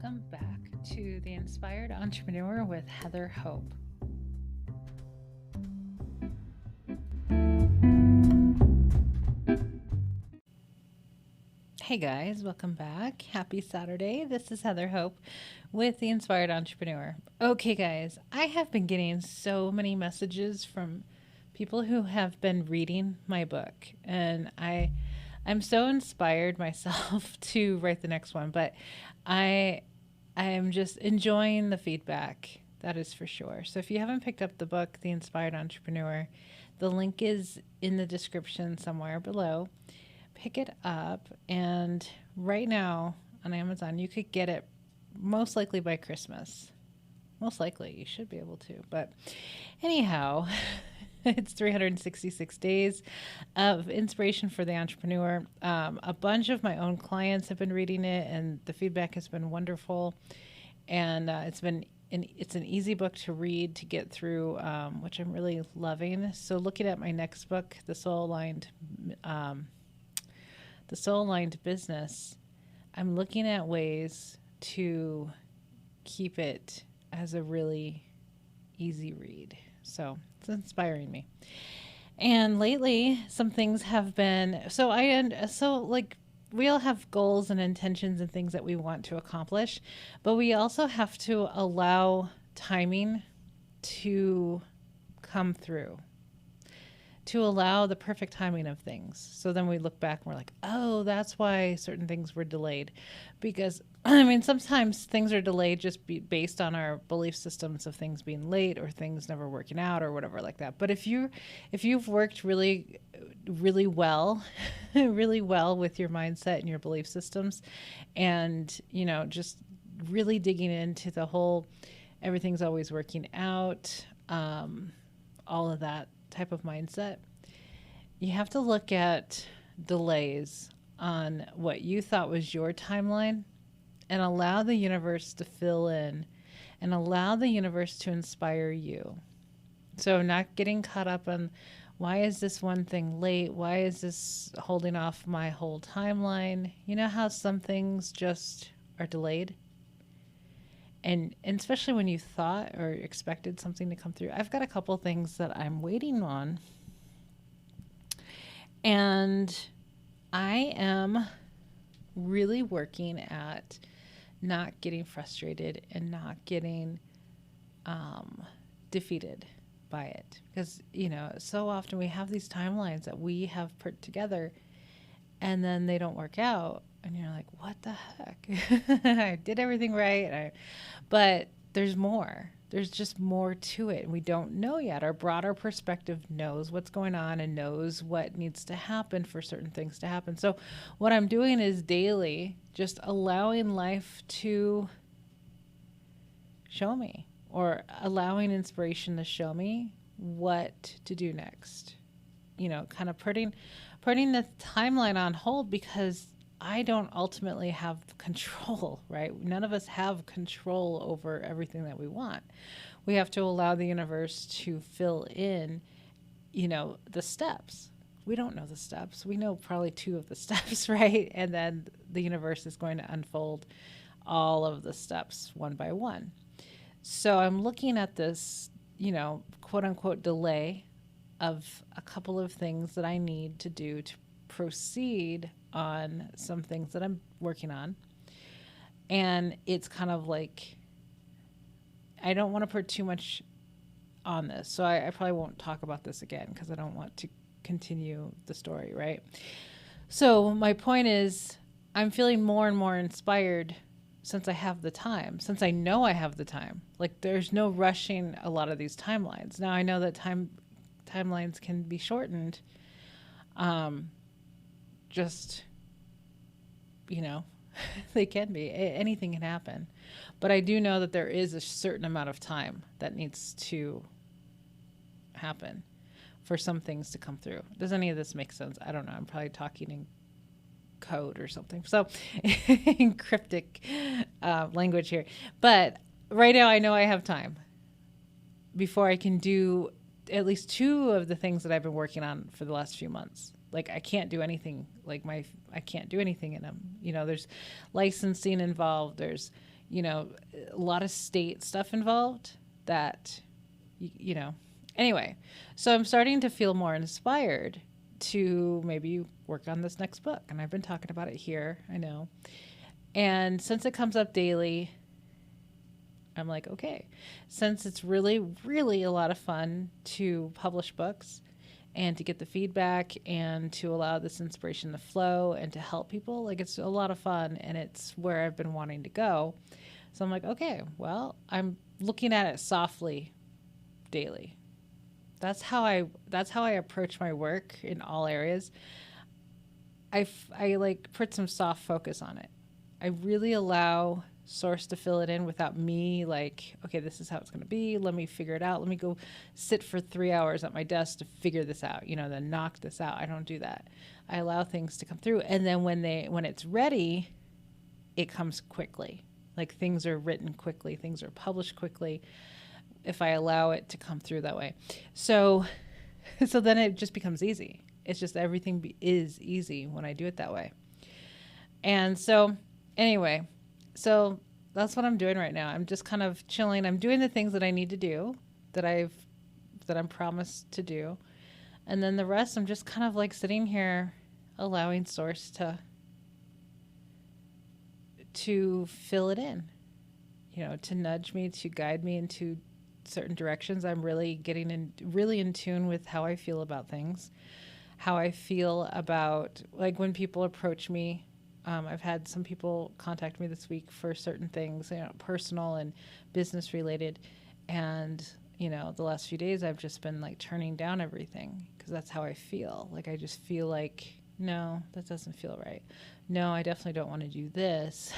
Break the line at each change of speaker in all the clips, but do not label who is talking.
Welcome back to The Inspired Entrepreneur with Heather Hope. Hey guys, welcome back. Happy Saturday. This is Heather Hope with The Inspired Entrepreneur. Okay, guys, I have been getting so many messages from people who have been reading my book, and I'm so inspired myself to write the next one, but I am just enjoying the feedback. That is for sure. So if you haven't picked up the book, The Inspired Entrepreneur, the link is in the description somewhere below. Pick it up, and right now on Amazon, you could get it most likely by Christmas. Most likely, you should be able to. But anyhow, it's 366 days of inspiration for the entrepreneur. A bunch of my own clients have been reading it, and the feedback has been wonderful. And it's an easy book to read, to get through, which I'm really loving. So looking at my next book, The Soul Aligned Business, I'm looking at ways to keep it as a really easy read. So it's inspiring me. And lately, some things have been we all have goals and intentions and things that we want to accomplish, but we also have to allow timing to come through, to allow the perfect timing of things. So then we look back and we're like, oh, that's why certain things were delayed. Because, I mean, sometimes things are delayed just based on our belief systems of things being late or things never working out or whatever like that. But if you've worked really, really well, really well with your mindset and your belief systems, and, just really digging into the whole, everything's always working out, all of that type of mindset, you have to look at delays on what you thought was your timeline and allow the universe to fill in and allow the universe to inspire you. So not getting caught up on, why is this one thing late? Why is this holding off my whole timeline? You know how some things just are delayed? And especially when you thought or expected something to come through. I've got a couple things that I'm waiting on. And I am really working at not getting frustrated and not getting defeated by it. Because, so often we have these timelines that we have put together and then they don't work out. And you're like, what the heck? I did everything right. But there's more. There's just more to it. We don't know yet. Our broader perspective knows what's going on and knows what needs to happen for certain things to happen. So what I'm doing is daily just allowing life to show me, or allowing inspiration to show me what to do next. Kind of putting the timeline on hold, because I don't ultimately have control, right? None of us have control over everything that we want. We have to allow the universe to fill in, the steps. We don't know the steps. We know probably 2 of the steps, right? And then the universe is going to unfold all of the steps one by one. So I'm looking at this, quote unquote delay of a couple of things that I need to do to proceed on some things that I'm working on. And it's kind of like, I don't want to put too much on this. So I probably won't talk about this again because I don't want to continue the story, right? So my point is, I'm feeling more and more inspired since I have the time, since I know I have the time. Like, there's no rushing a lot of these timelines. Now I know that timelines can be shortened. They can be. Anything can happen. But I do know that there is a certain amount of time that needs to happen for some things to come through. Does any of this make sense? I don't know. I'm probably talking in code or something. So in cryptic language here. But right now I know I have time before I can do at least 2 of the things that I've been working on for the last few months. Like, I can't do anything. I can't do anything in them. There's licensing involved. There's, a lot of state stuff involved that, anyway. So I'm starting to feel more inspired to maybe work on this next book. And I've been talking about it here, I know. And since it comes up daily, I'm like, okay, since it's really, really a lot of fun to publish books and to get the feedback and to allow this inspiration to flow and to help people, like it's a lot of fun and it's where I've been wanting to go. So I'm like, okay, well, I'm looking at it softly daily. That's how I approach my work in all areas. I like put some soft focus on it. I really allow source to fill it in without me like, okay, this is how it's going to be. Let me figure it out. Let me go sit for 3 hours at my desk to figure this out, then knock this out. I don't do that. I allow things to come through. And then when it's ready, it comes quickly. Like things are written quickly. Things are published quickly if I allow it to come through that way. So then it just becomes easy. It's just everything is easy when I do it that way. And so anyway, so that's what I'm doing right now. I'm just kind of chilling. I'm doing the things that I need to do that I'm promised to do. And then the rest, I'm just kind of like sitting here allowing source to fill it in, to nudge me, to guide me into certain directions. I'm really getting really in tune with how I feel about things, how I feel about like when people approach me. I've had some people contact me this week for certain things, personal and business related. And, the last few days I've just been like turning down everything because that's how I feel. Like, I just feel like, no, that doesn't feel right. No, I definitely don't want to do this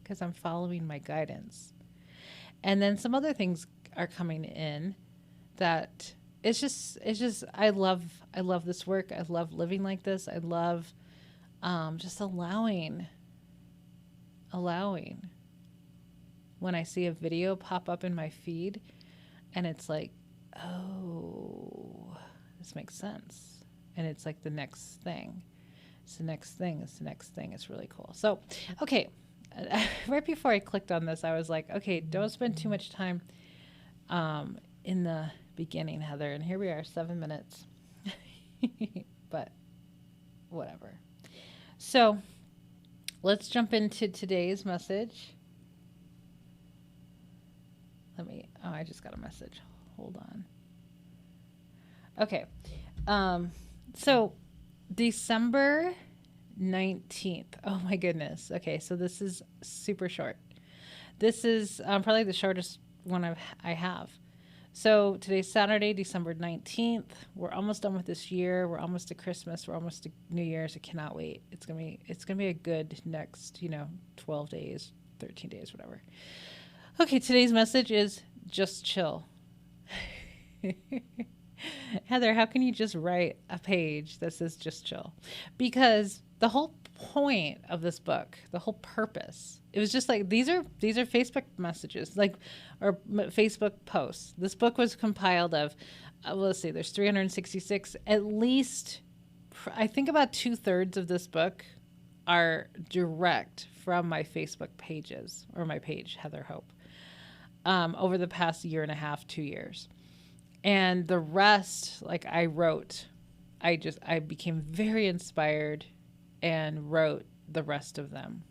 because I'm following my guidance. And then some other things are coming in that it's just, I love this work. I love living like this. I love just allowing when I see a video pop up in my feed and it's like, oh, this makes sense. And it's like the next thing. It's the next thing. It's the next thing. It's really cool. So, okay. Right before I clicked on this, I was like, okay, don't spend too much time in the beginning, Heather. And here we are, 7 minutes. But whatever. So let's jump into today's message. I just got a message. Hold on. Okay. So December 19th. Oh my goodness. Okay. So this is super short. This is probably the shortest one I have. So today's Saturday, December 19th. We're almost done with this year. We're almost to Christmas. We're almost to New Year's. I cannot wait. It's going to be a good next, 12 days, 13 days, whatever. Okay. Today's message is just chill. Heather, how can you just write a page that says just chill? Because the whole point of this book, the whole purpose, it was just like these are Facebook messages, or Facebook posts. This book was compiled of, let's see, there's 366. At least, I think about 2/3 of this book are direct from my Facebook pages, or my page, Heather Hope, over the past 1.5 to 2 years. And the rest, like I wrote, I became very inspired and wrote the rest of them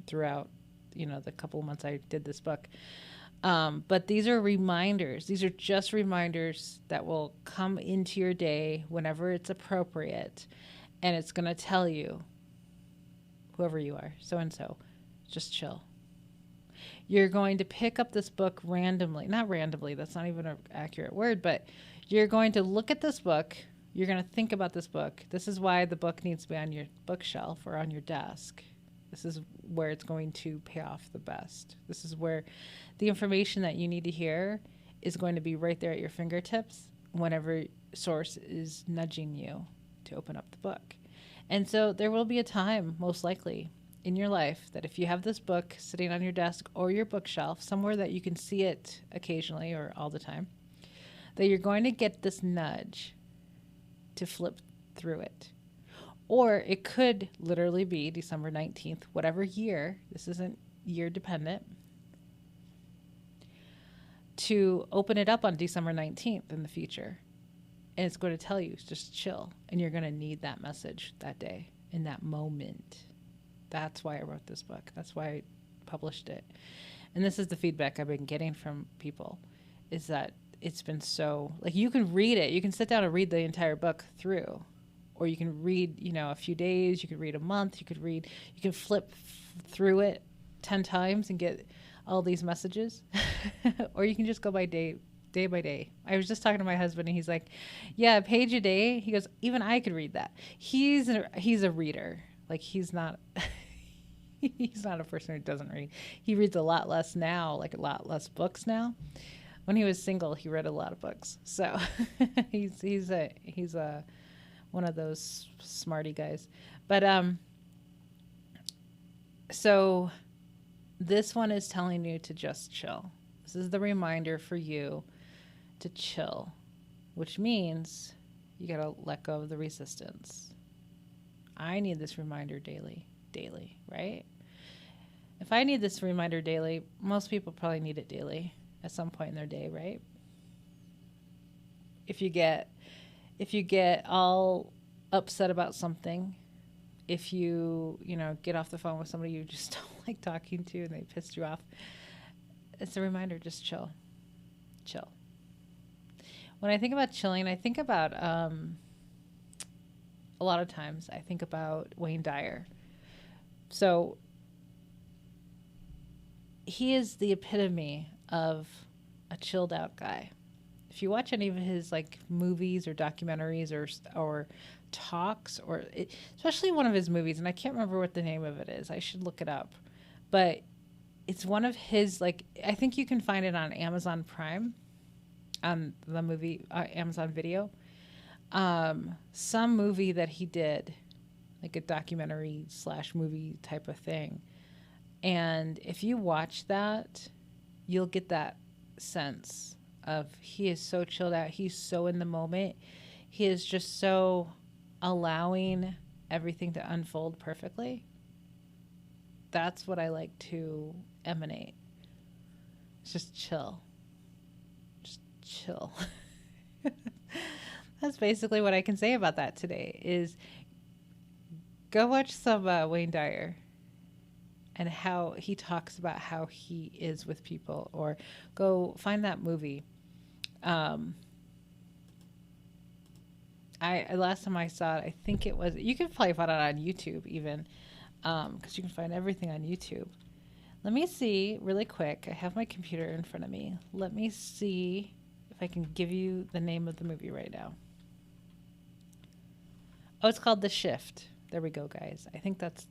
throughout, the couple of months I did this book. But these are reminders. These are just reminders that will come into your day whenever it's appropriate. And it's going to tell you, whoever you are, so-and-so, just chill. You're going to pick up this book randomly. Not randomly, that's not even an accurate word, but you're going to look at this book. You're going to think about this book. This is why the book needs to be on your bookshelf or on your desk. This is where it's going to pay off the best. This is where the information that you need to hear is going to be right there at your fingertips whenever source is nudging you to open up the book. And so there will be a time, most likely, in your life that if you have this book sitting on your desk or your bookshelf, somewhere that you can see it occasionally or all the time, that you're going to get this nudge to flip through it. Or it could literally be December 19th, whatever year. This isn't year dependent, to open it up on December 19th in the future. And it's going to tell you, just chill. And you're going to need that message that day, in that moment. That's why I wrote this book. That's why I published it. And this is the feedback I've been getting from people, is that it's been so, like, you can read it. You can sit down and read the entire book through. Or you can read, a few days. You could read a month. You can flip through it 10 times and get all these messages. Or you can just go by day by day. I was just talking to my husband and he's like, yeah, a page a day. He goes, even I could read that. He's a reader. Like, he's not a person who doesn't read. He reads a lot less now, like a lot less books now. When he was single, he read a lot of books. So he's a one of those smarty guys. But so this one is telling you to just chill. This is the reminder for you to chill, which means you got to let go of the resistance. I need this reminder daily, right? If I need this reminder daily, most people probably need it daily at some point in their day, right? If you get all upset about something, if you get off the phone with somebody you just don't like talking to and they pissed you off, it's a reminder, just chill. When I think about chilling, I think about a lot of times I think about Wayne Dyer. So he is the epitome of a chilled out guy. If you watch any of his like movies or documentaries or talks, especially one of his movies, and I can't remember what the name of it is. I should look it up. But it's one of his, like, I think you can find it on Amazon Prime, on the movie Amazon Video. Some movie that he did, like a documentary / movie type of thing. And if you watch that, you'll get that sense of he is so chilled out. He's so in the moment. He is just so allowing everything to unfold perfectly. That's what I like to emanate. It's just chill. Just chill. That's basically what I can say about that today, is go watch some Wayne Dyer and how he talks about how he is with people, or go find that movie. Last time I saw it, I think it was, you can probably find it on YouTube even, because you can find everything on YouTube. Let me see really quick. I have my computer in front of me. Let me see if I can give you the name of the movie right now. Oh, it's called The Shift. There we go, guys. I think that's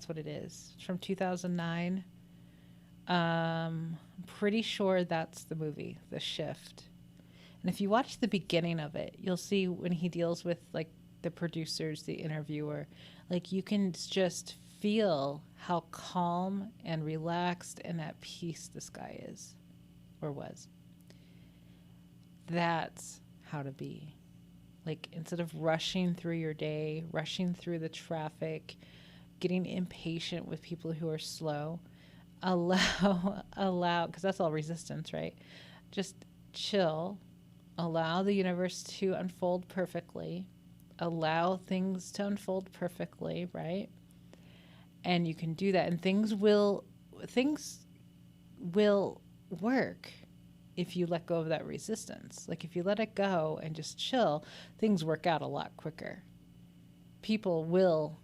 what it is. It's from 2009. I'm pretty sure that's the movie, The Shift. And if you watch the beginning of it, you'll see when he deals with like the producers, the interviewer, like you can just feel how calm and relaxed and at peace this guy is, or was. That's how to be. Like, instead of rushing through your day, rushing through the traffic, getting impatient with people who are slow, allow, because that's all resistance, right? Just chill, allow the universe to unfold perfectly, allow things to unfold perfectly, right? And you can do that, and things will work if you let go of that resistance. Like, if you let it go and just chill, things work out a lot quicker. People will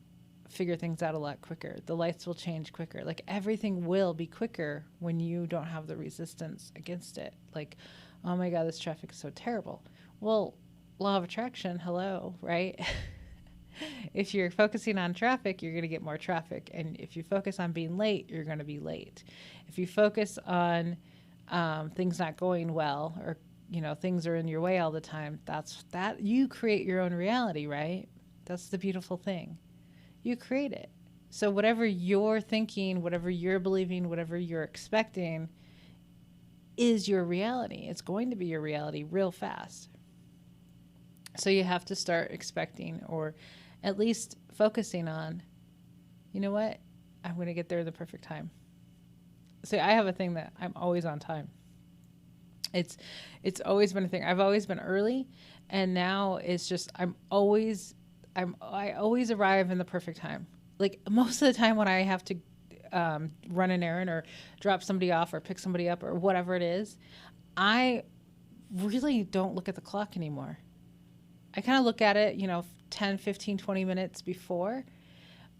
figure things out a lot quicker. The lights will change quicker. Like, everything will be quicker when you don't have the resistance against it. Like, oh my God, this traffic is so terrible. Well, law of attraction, hello, right? If you're focusing on traffic, you're going to get more traffic. And if you focus on being late, you're going to be late. If you focus on things not going well, or things are in your way all the time, that you create your own reality, right? That's the beautiful thing. You create it. So whatever you're thinking, whatever you're believing, whatever you're expecting is your reality. It's going to be your reality real fast. So you have to start expecting, or at least focusing on, you know what? I'm going to get there in the perfect time. So I have a thing that I'm always on time. It's it's always been a thing. I've always been early, and now it's just I always arrive in the perfect time. Like most of the time when I have to run an errand or drop somebody off or pick somebody up or whatever it is, I really don't look at the clock anymore. I kind of look at it, 10, 15, 20 minutes before,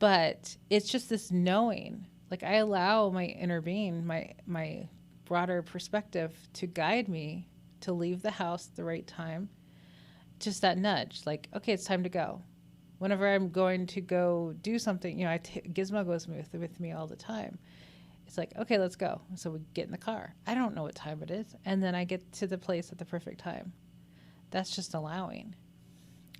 but it's just this knowing. Like I allow my inner being, my broader perspective to guide me to leave the house at the right time. Just that nudge, like, okay, it's time to go. Whenever I'm going to go do something, Gizmo goes with me all the time. It's like, okay, let's go. So we get in the car. I don't know what time it is. And then I get to the place at the perfect time. That's just allowing.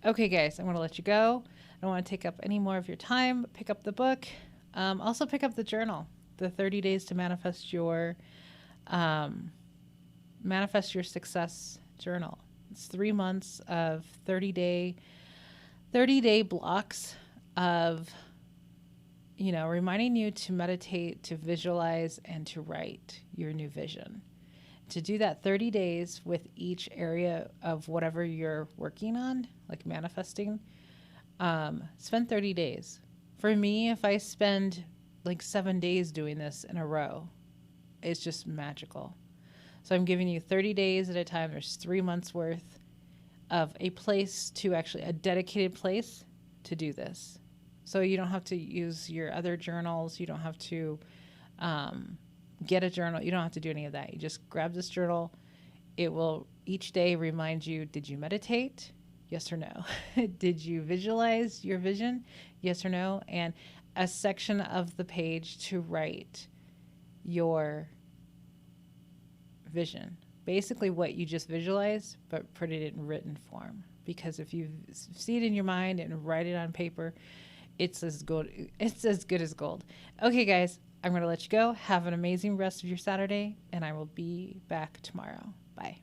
Okay, guys, I'm going to let you go. I don't want to take up any more of your time. Pick up the book. Also pick up the journal, the 30 days to manifest your success journal. It's 3 months of 30-day blocks of, reminding you to meditate, to visualize, and to write your new vision. To do that 30 days with each area of whatever you're working on, like manifesting, spend 30 days. For me, if I spend like 7 days doing this in a row, it's just magical. So I'm giving you 30 days at a time. There's 3 months worth of a dedicated place to do this. So you don't have to use your other journals. You don't have to get a journal. You don't have to do any of that. You just grab this journal. It will each day remind you, did you meditate? Yes or no? Did you visualize your vision? Yes or no? And a section of the page to write your vision. Basically what you just visualized, but put it in written form. Because if you see it in your mind and write it on paper, it's as good as gold. Okay, guys, I'm going to let you go. Have an amazing rest of your Saturday, and I will be back tomorrow. Bye.